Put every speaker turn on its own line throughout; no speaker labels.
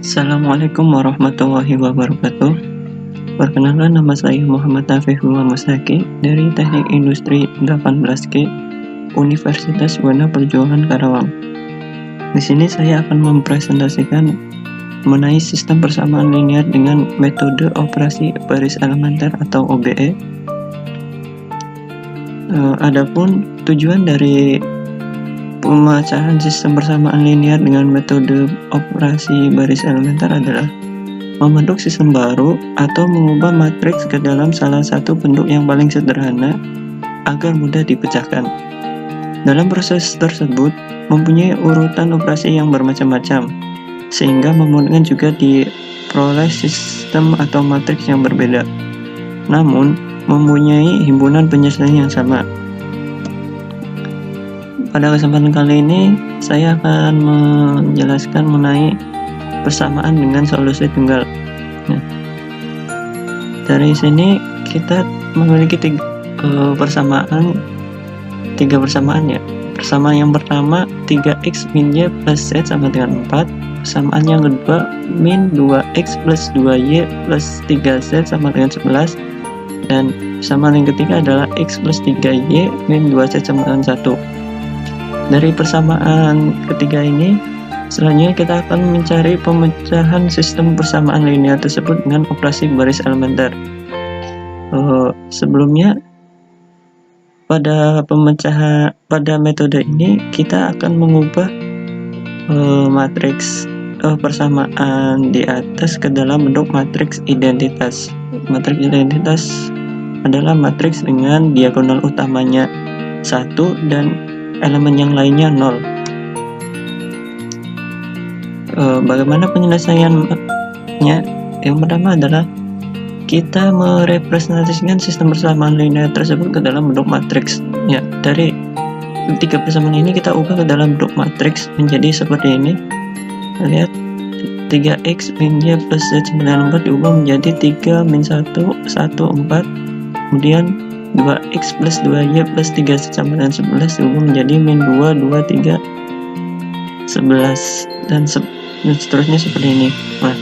Assalamualaikum warahmatullahi wabarakatuh. Perkenalkan, nama saya Muhammad Taufiqullah Mustaqi dari Teknik Industri 18G Universitas Bina Perjuangan Karawang. Di sini saya akan mempresentasikan mengenai sistem persamaan linear dengan metode operasi baris elementer atau OBE. Adapun tujuan dari pemecahan sistem persamaan linear dengan metode operasi baris elementer adalah membentuk sistem baru atau mengubah matriks ke dalam salah satu bentuk yang paling sederhana agar mudah dipecahkan. Dalam proses tersebut mempunyai urutan operasi yang bermacam-macam, sehingga memungkinkan juga diperoleh sistem atau matriks yang berbeda, namun mempunyai himpunan penyelesaian yang sama. Pada kesempatan kali ini saya akan menjelaskan mengenai persamaan dengan solusi tunggal. Nah, dari sini kita memiliki tiga persamaan ya. Persamaan yang pertama 3x min y plus z sama dengan 4. Persamaan yang kedua min 2x plus 2y plus 3z sama dengan 11. Dan persamaan yang ketiga adalah x plus 3y min 2z sama dengan 1. Dari persamaan ketiga ini, selanjutnya kita akan mencari pemecahan sistem persamaan linear tersebut dengan operasi baris elementer. Sebelumnya, pada metode ini kita akan mengubah matriks persamaan di atas ke dalam bentuk matriks identitas. Matriks identitas adalah matriks dengan diagonal utamanya 1 dan elemen yang lainnya 0. Bagaimana penyelesaiannya? Yang pertama adalah kita merepresentasikan sistem persamaan linear tersebut ke dalam bentuk matriks. Ya, dari tiga persamaan ini kita ubah ke dalam bentuk matriks menjadi seperti ini. Lihat, 3x min y plus z sama dengan 4 diubah menjadi 3 min 1 1 4. Kemudian 2x plus 2y plus 3z sama dengan 11 diubah menjadi min 2 2 3 11 dan seterusnya seperti ini. Nah,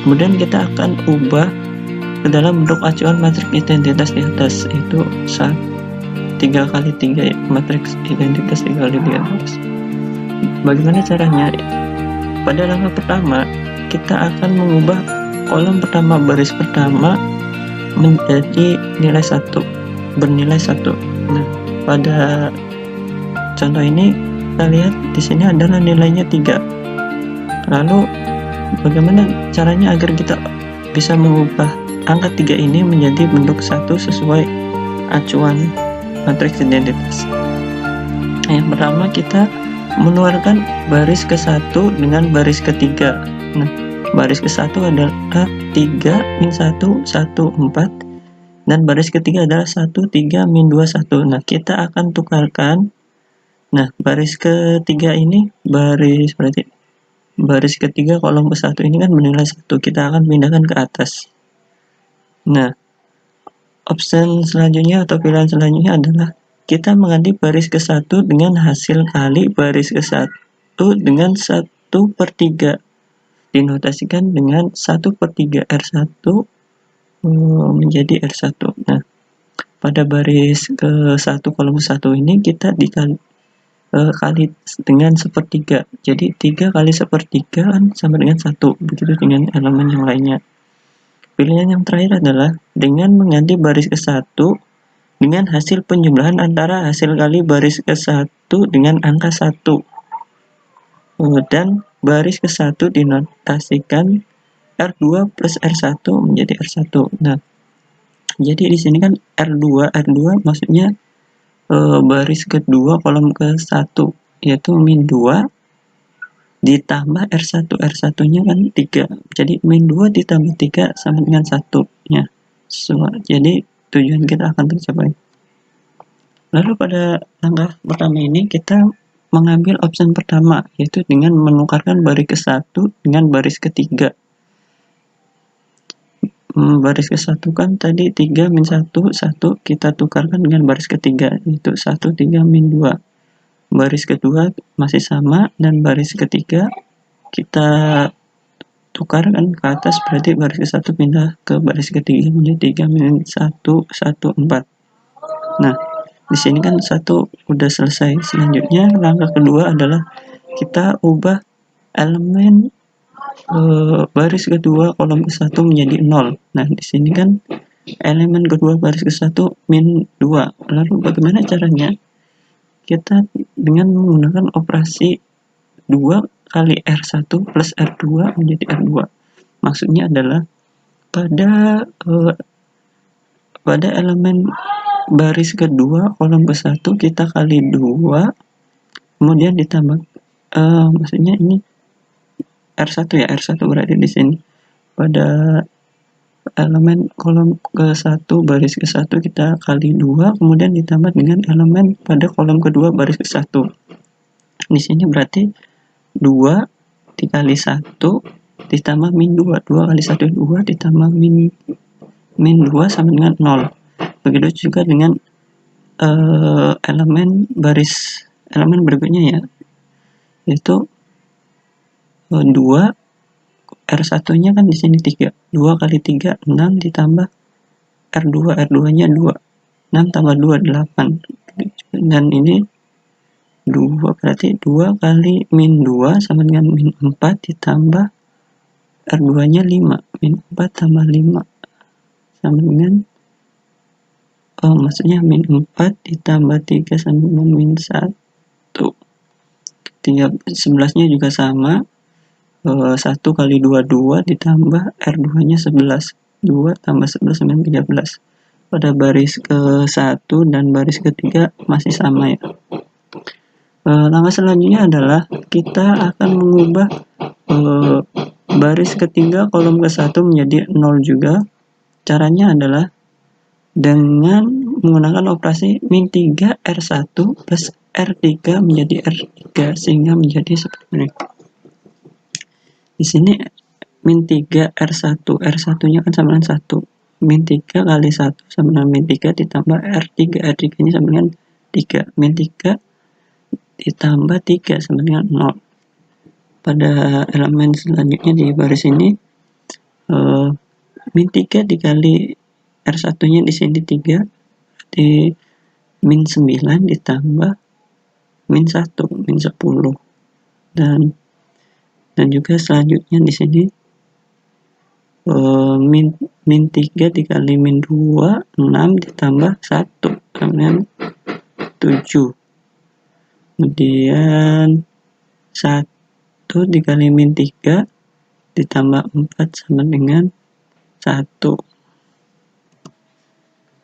kemudian kita akan ubah ke dalam bentuk acuan matriks identitas di atas, itu 3 kali 3 ya, matriks identitas 3 kali 3 atas. Bagaimana caranya? Pada langkah pertama kita akan mengubah kolom pertama baris pertama menjadi nilai 1, bernilai 1. Nah, pada contoh ini kita lihat di sini adalah nilainya 3. Lalu bagaimana caranya agar kita bisa mengubah angka 3 ini menjadi bentuk 1 sesuai acuan matriks identitas? Yang pertama kita mengeluarkan baris ke-1 dengan baris ke-3. Nah, baris ke-1 adalah 3 min 1 1 4 dan baris ke-3 adalah 1 3 min 2 1. Nah, kita akan tukarkan. Nah, baris ke-3 ini berarti baris ke-3 kolom ke-1 ini kan bernilai 1, kita akan pindahkan ke atas. Nah, option selanjutnya atau pilihan selanjutnya adalah kita mengganti baris ke-1 dengan hasil kali baris ke-1 dengan 1/3, dinotasikan dengan 1/3 R1 menjadi R1. Nah, pada baris ke-1 kolom ke-1 ini kita dikali kali dengan 1/3, jadi 3 kali 1/3 kan sama dengan 1, begitu dengan elemen yang lainnya. Pilihan yang terakhir adalah dengan mengganti baris ke-1 dengan hasil penjumlahan antara hasil kali baris ke-1 dengan angka 1, dan baris ke-1 dinotasikan R2 plus R1 menjadi R1. Nah, jadi di sini kan R2 maksudnya baris kedua kolom ke-1 yaitu min 2 ditambah R1 nya kan 3, jadi min 2 ditambah 3 sama dengan 1 ya. Jadi tujuan kita akan tercapai. Lalu pada langkah pertama ini kita mengambil opsi pertama, yaitu dengan menukarkan baris ke-1 dengan baris ke-3. Baris ke-1 kan tadi 3 min 1 1, kita tukarkan dengan baris ke-3 yaitu 1 3 min 2. Baris kedua masih sama dan baris ketiga kita tukar kan ke atas, berarti baris ke 1 pindah ke baris ketiga menjadi 3 min 1 1 4. Nah, di sini kan 1 udah selesai. Selanjutnya langkah kedua adalah kita ubah elemen baris kedua kolom ke-1 menjadi 0. Nah, di sini kan elemen kedua baris ke-1 min 2. Lalu bagaimana caranya? Kita dengan menggunakan operasi 2 kali R1 plus R2 menjadi R2. Maksudnya adalah pada elemen baris kedua kolom ke-1 kita kali 2, kemudian ditambah maksudnya ini R1 ya, R1 berarti di sini. Pada elemen kolom ke-1 baris ke-1 kita kali 2, kemudian ditambah dengan elemen pada kolom kedua baris ke-1. Di sini berarti 2 dikali 1 ditambah min 2. 2 kali 1 2 ditambah min 2 sama dengan 0. Begitu juga dengan elemen berikutnya ya, yaitu 2 R1-nya kan di sini 3. 2 kali 3 6 ditambah R2, R2-nya 2. 6 tambah 2 8. Dan ini 2 berarti 2 kali min 2 sama dengan min 4 ditambah R2-nya 5. Min 4 tambah 5 sama dengan maksudnya min 4 ditambah 3 sama dengan min 1. 11-nya juga sama. 1 kali 2 2 ditambah R2-nya 11. 2 tambah 11 sama 13. Pada baris ke-1 dan baris ketiga masih sama ya. Langkah selanjutnya adalah kita akan mengubah baris ketiga kolom ke-1 menjadi 0 juga. Caranya adalah dengan menggunakan operasi min 3 R1 plus R3 menjadi R3 sehingga menjadi seperti ini. Di sini min 3 R1, R1-nya kan sama dengan 1. Min 3 kali 1 sama dengan min 3 ditambah R3, R3-nya sama dengan 3. Min 3 ditambah 3 sama dengan 0. Pada elemen selanjutnya di baris ini min 3 dikali R1-nya di sini 3, di min 9 ditambah min 1, min 10. Dan juga selanjutnya di sini min 3 dikali min 2 6 ditambah 1 sama dengan 7. Kemudian 1 dikali min 3 ditambah 4 sama dengan 1.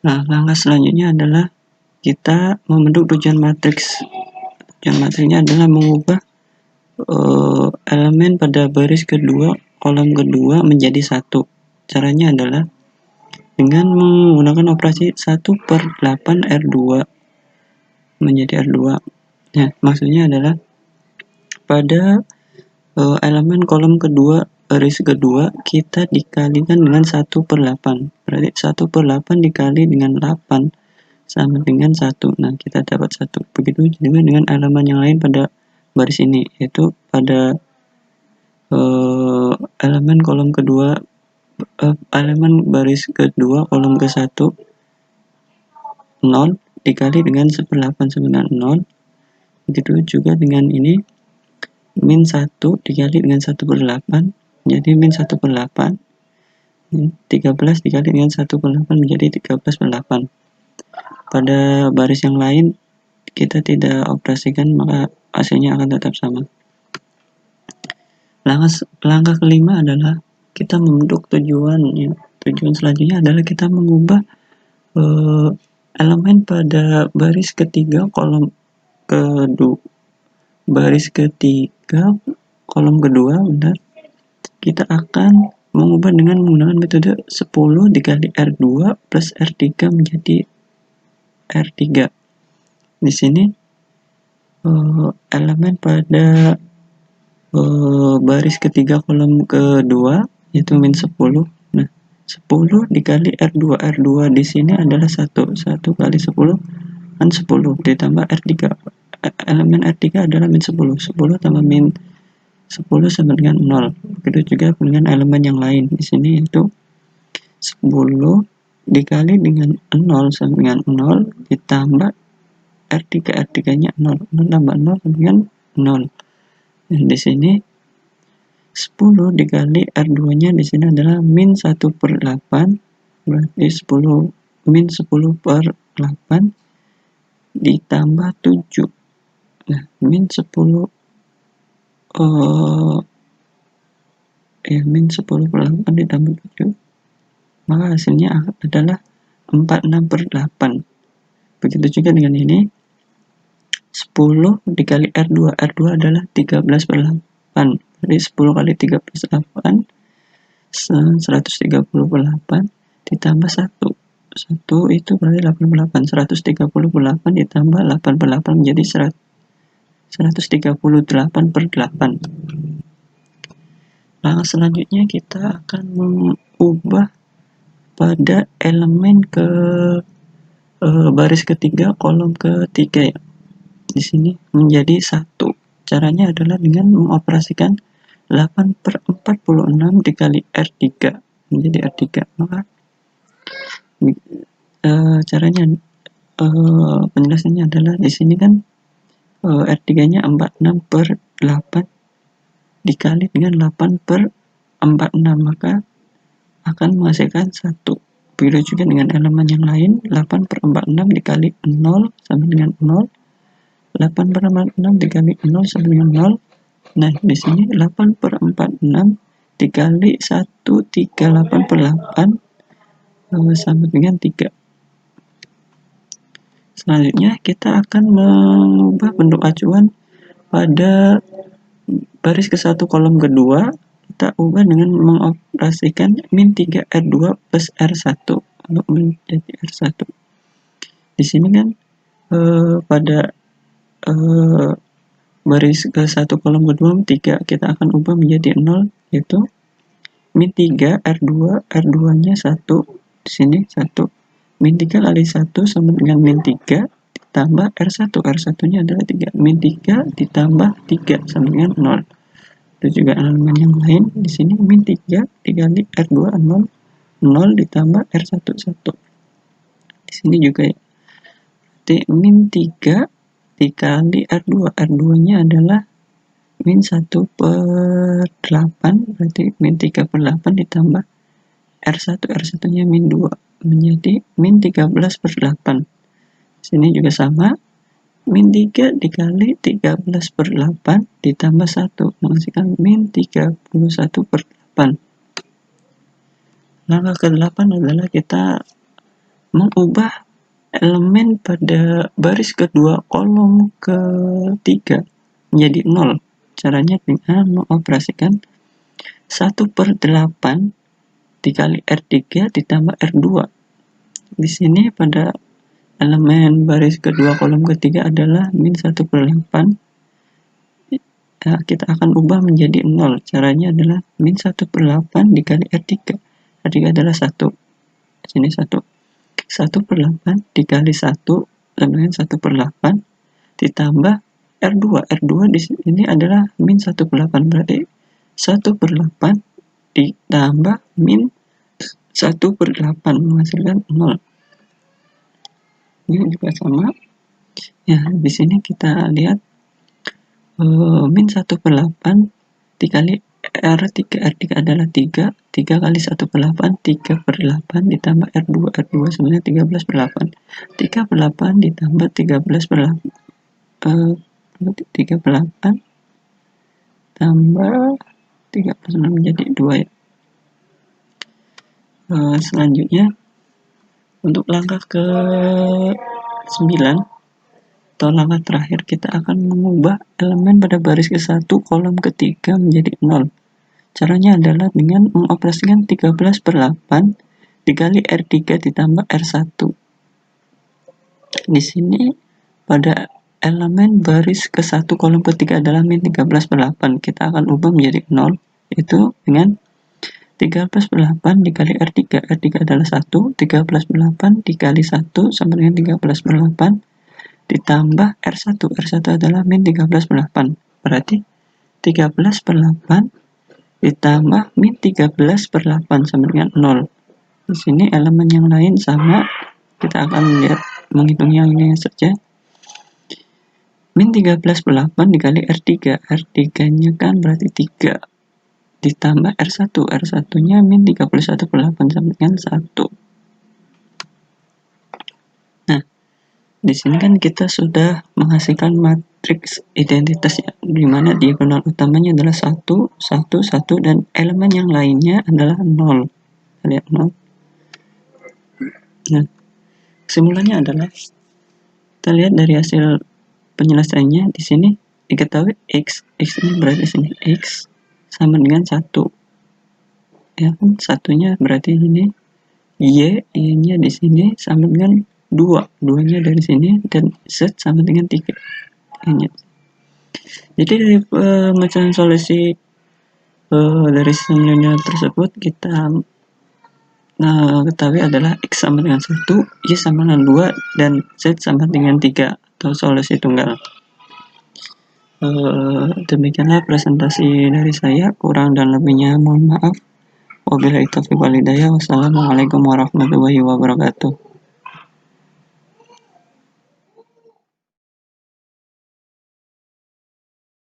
Nah, langkah selanjutnya adalah kita membentuk tujuan matriks. Tujuan matriksnya adalah mengubah elemen pada baris kedua kolom kedua menjadi 1. Caranya adalah dengan menggunakan operasi 1/8 R2 menjadi R2. Nah, maksudnya adalah pada elemen kolom kedua baris kedua kita dikalikan dengan 1/8. Berarti 1/8 dikali dengan 8 sama dengan 1. Nah, kita dapat 1. Begitu juga dengan elemen yang lain pada baris ini, yaitu pada elemen kolom kedua elemen baris kedua kolom ke-1 0 dikali dengan 1/8 sama dengan 0. Begitu juga dengan ini min 1 dikali dengan 1/8 jadi min 1/8. 13 dikali dengan 1/8 menjadi 13/8. Pada baris yang lain kita tidak operasikan, maka hasilnya akan tetap sama. Langkah kelima adalah kita membentuk tujuan ya. Tujuan selanjutnya adalah kita mengubah elemen pada baris ketiga kolom kedua benar. Kita akan mengubah dengan menggunakan metode 10 dikali R2 plus R3 menjadi R3. Di sini elemen pada baris ketiga kolom kedua yaitu min 10. Nah, 10 dikali R2. R2 di sini adalah 1. 1 kali 10 kan 10 ditambah R3. Elemen R3 adalah min 10. 10 tambah min 10 sama dengan 0. Begitu juga dengan elemen yang lain. Di sini itu 10 dikali dengan 0 sama dengan 0 ditambah R3, R3-nya 0. 0 tambah 0 sama dengan 0. Dan di sini 10 dikali R2-nya di sini adalah min 1/8. Berarti 10 min 10/8 ditambah 7. Nah, min 10 min 10/8 ditambah 7, maka hasilnya adalah 46/8. Begitu juga dengan ini, 10 dikali R2, R2 adalah 13/8. Jadi 10 kali 13/8 130/8 ditambah 1. 1 itu berarti 88. 130/8 ditambah 8/8 menjadi 138/8. Langkah selanjutnya kita akan mengubah pada elemen ke baris ketiga, kolom ketiga ya. Di sini menjadi 1. Caranya adalah dengan mengoperasikan 8/46 dikali R3 menjadi R3. Maka caranya penjelasannya adalah di sini kan R3-nya 46/8 dikali dengan 8/46, maka akan menghasilkan 1. Begitu juga dengan elemen yang lain, 8/46 dikali 0 sama dengan 0. 8/46 dikali 0 sama dengan 0. Nah, di sini 8/46 dikali 138/8 sama dengan 3. Selanjutnya kita akan mengubah bentuk acuan pada baris ke-1 kolom kedua. Kita ubah dengan mengoperasikan min 3 R2 plus R1 untuk menjadi R1. Di sini kan pada baris ke-1 kolom kedua 3 kita akan ubah menjadi 0, yaitu min 3 R2, R2-nya 1. Di sini 1. Min 3 kali 1 sama dengan min 3 ditambah R1. R1-nya adalah 3. Min 3 ditambah 3 sama dengan 0. Itu juga elemen yang lain. Di sini min 3 dikali R2 0. 0 ditambah R1 1. Di sini juga ya. Berarti min 3 dikali R2. R2-nya adalah min 1/8. Berarti min 3/8 ditambah R1. R1-nya min 2. Menjadi min 13/8. Sini juga sama, min 3 dikali 13/8 ditambah 1 menghasilkan min 31/8. Langkah ke-8 adalah kita mengubah elemen pada baris kedua kolom ketiga menjadi 0. Caranya dengan mengoperasikan 1/8 dikali R3 ditambah R2. Di sini pada elemen baris kedua kolom ketiga adalah min 1/8. Kita akan ubah menjadi 0. Caranya adalah min 1/8 dikali R3. R3 adalah 1. Di sini 1. 1/8 dikali 1 sama dengan 1/8 ditambah R2. R2 di sini adalah min 1/8. Berarti 1/8 ditambah min 1/8 menghasilkan 0. Ini juga sama. Ya, di sini kita lihat min 1/8 dikali R3. R3 adalah 3. 3 kali 1/8 3/8 ditambah R2. R2 sebenarnya 13/8. 3/8 ditambah 13/8 38 tambah 36 menjadi 2 ya. Selanjutnya untuk langkah ke-9 atau langkah terakhir, kita akan mengubah elemen pada baris ke-1 kolom ketiga menjadi 0. Caranya adalah dengan mengoperasikan 13/8 dikali R3 ditambah R1. Di sini pada elemen baris ke-1 kolom ketiga adalah min 13/8. Kita akan ubah menjadi 0, yaitu dengan 13/8 dikali R3. R3 adalah 1. 13/8 dikali 1 sama dengan 13/8 ditambah R1. R1 adalah min 13/8. Berarti 13 per 8 ditambah min 13 per 8 sama dengan 0. Di sini elemen yang lain sama, kita akan lihat menghitung yang ini saja. Min 13 per 8 dikali R3, R3-nya kan berarti 3, ditambah R1, R1-nya min 31 per 8 sama dengan 1. Nah, di sini kan kita sudah menghasilkan matriks identitas ya, di mana diagonal utamanya adalah 1, 1, 1, dan elemen yang lainnya adalah 0. Lihat 0. Nah, kesimpulannya adalah kita lihat dari hasil penyelesaiannya di sini diketahui x ini berarti sini x sama dengan 1. Ya kan, satunya berarti ini y-nya di sini sama dengan 2-nya dari sini, dan z sama dengan 3. Jadi dari pemecahan solusi dari sistem linear tersebut kita ketahui adalah x sama dengan 1, y sama dengan 2, dan z sama dengan 3 atau solusi tunggal. Demikianlah presentasi dari saya, kurang dan lebihnya mohon maaf. Wabillahi taufiq wal hidayah. Wassalamualaikum warahmatullahi wabarakatuh.